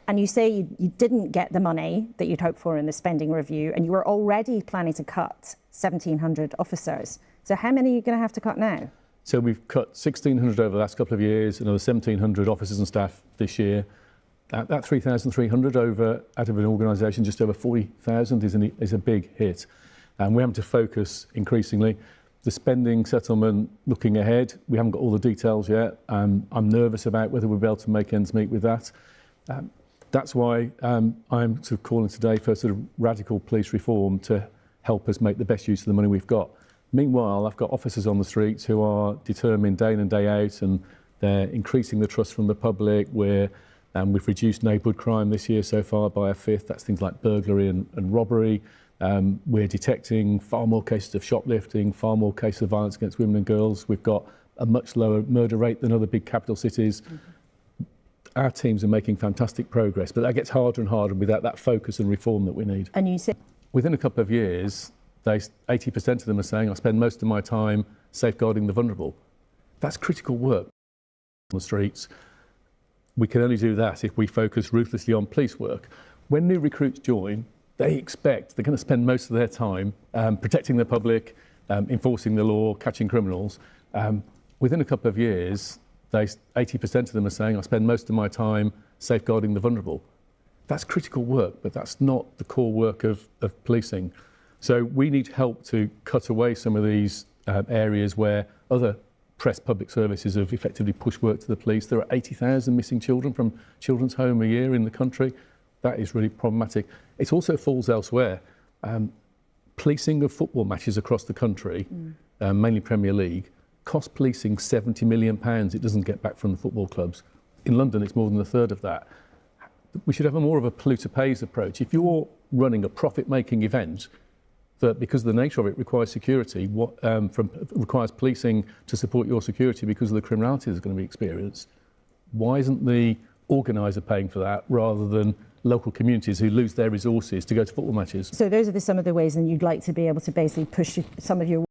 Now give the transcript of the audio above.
And you say you didn't get the money that you'd hoped for in the spending review, and you were already planning to cut 1,700 officers. So how many are you going to have to cut now? So we've cut 1,600 over the last couple of years, another 1,700 officers and staff this year. That 3,300 over out of an organisation just over 40,000 is a big hit. And we're having to focus increasingly. The spending settlement, looking ahead, we haven't got all the details yet. I'm nervous about whether we'll be able to make ends meet with that. That's why I'm sort of calling today for sort of radical police reform to help us make the best use of the money we've got. Meanwhile, I've got officers on the streets who are determined day in and day out, and they're increasing the trust from the public. We've reduced neighbourhood crime this year so far by a fifth. That's things like burglary and robbery. We're detecting far more cases of shoplifting, far more cases of violence against women and girls. We've got a much lower murder rate than other big capital cities. Our teams are making fantastic progress, but that gets harder and harder without that focus and reform that we need. And you said within a couple of years, 80% of them are saying, I spend most of my time safeguarding the vulnerable. That's critical work on the streets. We can only do that if we focus ruthlessly on police work. When new recruits join, they're going to spend most of their time protecting the public, enforcing the law, catching criminals. Within a couple of years, 80% of them are saying, I spend most of my time safeguarding the vulnerable. That's critical work, but that's not the core work of policing. So we need help to cut away some of these areas where other press public services have effectively pushed work to the police. There are 80,000 missing children from children's home a year in the country. That is really problematic. It also falls elsewhere. Policing of football matches across the country, mainly Premier League, cost policing £70 million. It doesn't get back from the football clubs. In London, it's more than a third of that. We should have more of a polluter pays approach. If you're running a profit-making event that, because of the nature of it, requires security, requires policing to support your security because of the criminality that's going to be experienced, why isn't the organiser paying for that rather than local communities who lose their resources to go to football matches? So those are some of the ways that you'd like to be able to basically push some of your